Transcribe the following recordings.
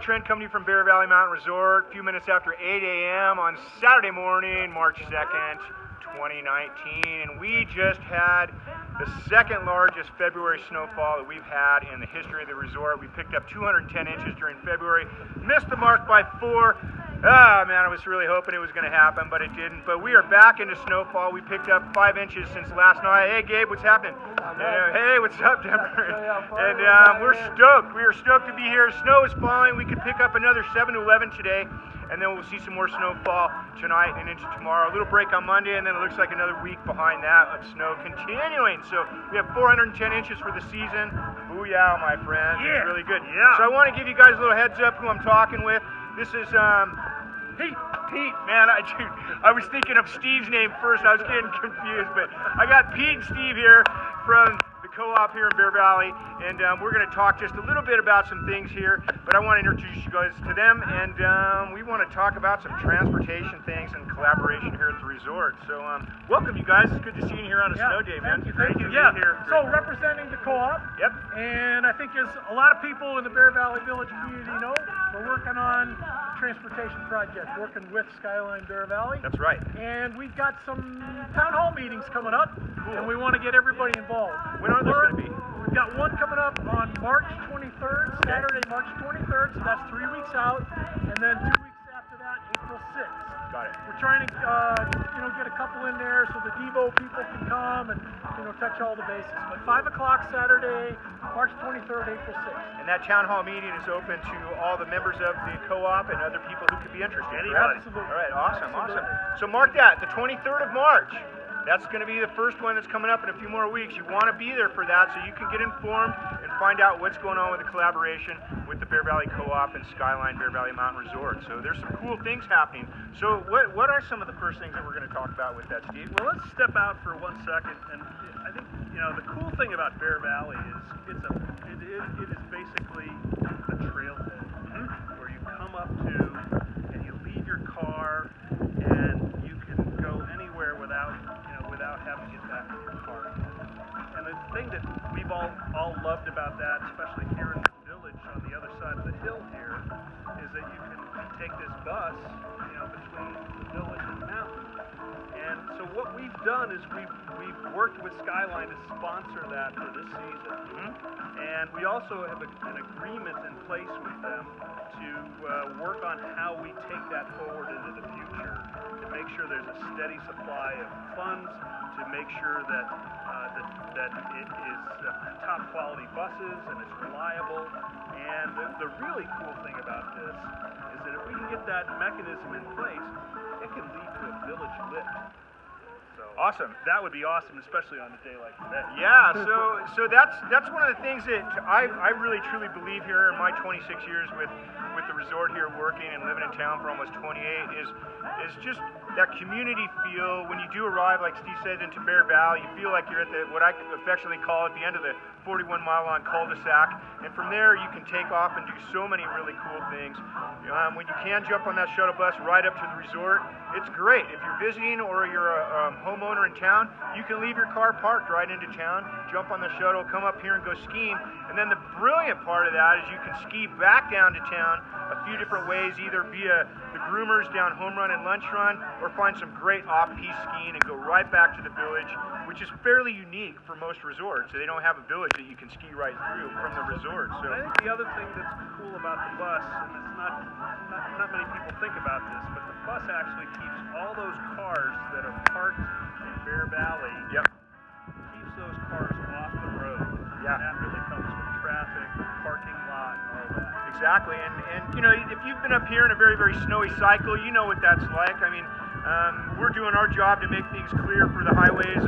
Trent coming to you from Bear Valley Mountain Resort, a few minutes after 8 a.m. on Saturday morning, March 2nd, 2019, and we just had the second largest February snowfall that we've had in the history of the resort. We picked up 210 inches during February, missed the mark by 4. Ah, man, I was really hoping it was going to happen, but it didn't. But we are back into snowfall. We picked up 5 inches since last night. Hey, Gabe, what's happening? Hey, what's up, Denver? And we're stoked. We are stoked to be here. Snow is falling. We could pick up another 7 to 11 today, and then we'll see some more snowfall tonight and into tomorrow. A little break on Monday, and then it looks like another week behind that of snow continuing. So we have 410 inches for the season. Booyah, my friends. Yeah. It's really good. Yeah. So I want to give you guys a little heads up who I'm talking with. This is Pete, man, I was thinking of Steve's name first. I was getting confused, but I got Pete and Steve here from the co-op here in Bear Valley, and we're going to talk just a little bit about some things here, but I want to introduce you guys to them, and we want to talk about some transportation things and collaboration here at the resort. So welcome, you guys. It's good to see you here on a snow day, man. Thank you. Yeah, so representing the co-op, yep, and I think as a lot of people in the Bear Valley Village community know, we're working on transportation project, working with Skyline Bear Valley. That's right. And we've got some town hall meetings coming up, and we want to get everybody involved. When are those going to be? We've got one coming up on March 23rd, Saturday, March 23rd, so that's 3 weeks out, and then 2 weeks after that, April 6th. Got it. We're trying to, get a couple in there so the Devo people can come and, touch all the bases. But 5 o'clock Saturday, March 23rd, April 6th. And that town hall meeting is open to all the members of the co-op and other people who could be interested. Anybody. Absolutely. All right, awesome, Absolutely. awesome. So mark that, the 23rd of March. That's going to be the first one that's coming up in a few more weeks. You want to be there for that so you can get informed and find out what's going on with the collaboration with the Bear Valley Co-op and Skyline Bear Valley Mountain Resort. So there's some cool things happening. So what are some of the first things that we're going to talk about with that, Steve? Well, let's step out for 1 second, and I think the cool thing about Bear Valley is it is basically a trailhead where you come up to and you leave your car and you can go anywhere without having to get back to your car. And the thing that we've all loved about that, especially here in the village on the other side of the hill here, is that you can take this bus, between the village and the mountain. And so what we've done is we've worked with Skyline to sponsor that for this season. And we also have an agreement in place with them to work on how we take that forward into the future, to make sure there's a steady supply of funds, to make sure that it is top quality buses and it's reliable. And the really cool thing about this is that if we can get that mechanism in place, it can lead to a village lift. So awesome. That would be awesome, especially on a day like today. Yeah, so that's one of the things that I really truly believe here in my 26 years with the resort here, working and living in town for almost 28, is just that community feel. When you do arrive, like Steve said, into Bear Valley, you feel like you're at what I affectionately call at the end of the 41-mile-long cul-de-sac, and from there you can take off and do so many really cool things. When you can jump on that shuttle bus right up to the resort, it's great. If you're visiting or you're a homeowner in town, you can leave your car parked right into town, jump on the shuttle, come up here and go skiing. And then the brilliant part of that is you can ski back down to town a few different ways, either via the groomers down Home Run and Lunch Run, or find some great off-piste skiing and go right back to the village, which is fairly unique for most resorts. So they don't have a village that you can ski right through from the resort. So I think the other thing that's cool about the bus, and it's not many people think about this, but the bus actually keeps all those cars that are parked in Bear Valley. Yep. Keeps those cars off the road. Yeah. And that really helps with traffic, parking lot, and all that. Exactly, and if you've been up here in a very, very snowy cycle, you know what that's like. I mean, we're doing our job to make things clear for the highways,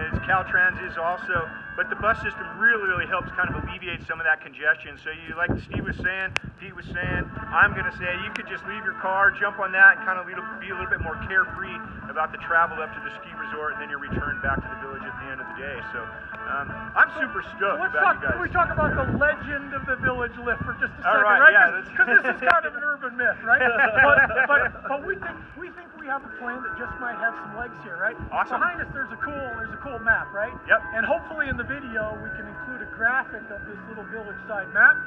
as Caltrans is also. But the bus system really helps kind of alleviate some of that congestion. So you, like Steve was saying, Pete was saying, I'm going to say, you could just leave your car, jump on that, and kind of be a little bit more carefree about the travel up to the ski resort, and then your return back to the village at the end of the day. So I'm super stoked about you guys. Can we talk about the legend of the village lift for just a second, right? Right? Because this is kind of an urban myth, right? but we think we have a plan that just might have some legs here, right? Awesome. Behind us, there's a cool map, right? Yep. And hopefully in the video we can include a graphic of this little village side map.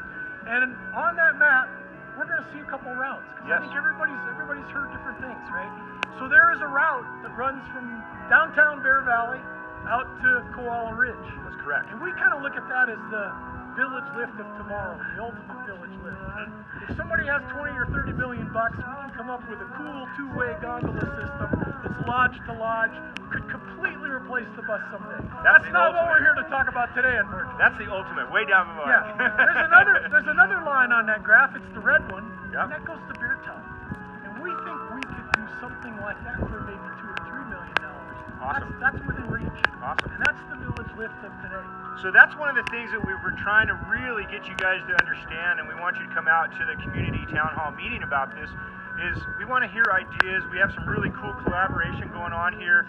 And on that map, we're going to see a couple routes because I think everybody's heard different things, right? So there is a route that runs from downtown Bear Valley out to Koala Ridge. That's correct. And we kind of look at that as the village lift of tomorrow, the ultimate village lift. If somebody has 20 or 30 million bucks, we can come up with a cool two-way gondola system that's lodge to lodge, could completely replace the bus someday. That's not what we're here to talk about today, unfortunately. That's the ultimate, way down the line. Yeah. There's another line on that graph. It's the red one, and that goes to Beartown. And we think we could do something like that for maybe $2 or $3 million. Awesome. That's within reach. Awesome. And that's the village lift of today. So that's one of the things that we were trying to really get you guys to understand, and we want you to come out to the community town hall meeting about this, is we want to hear ideas. We have some really cool collaboration going on here.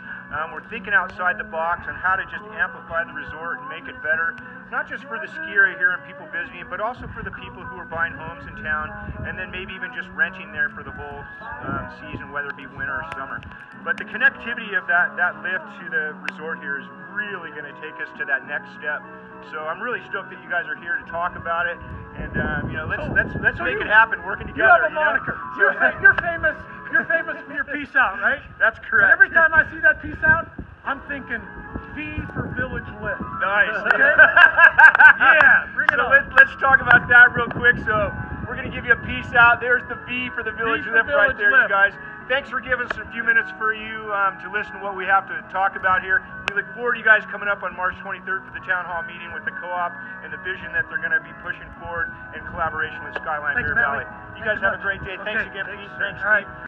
We're thinking outside the box on how to just amplify the resort and make it better, not just for the ski area here and people visiting, but also for the people who are buying homes in town, and then maybe even just renting there for the whole season, whether it be winter or summer. But the connectivity of that lift to the resort here is really going to take us to that next step. So I'm really stoked that you guys are here to talk about it, and let's make it happen, working together. You have a moniker. You're famous for your peace out, right? That's correct. And every time I see that peace out, I'm thinking V for village lift. Nice. Okay? Yeah, bring it on. Let's talk about that real quick. So we're going to give you a peace out. There's the V for the village lift right there, you guys. Thanks for giving us a few minutes for you to listen to what we have to talk about here. We look forward to you guys coming up on March 23rd for the town hall meeting with the co-op and the vision that they're going to be pushing forward in collaboration with Skyline Bear Valley. You guys have a great day. Thanks again, Pete. Thanks, Steve.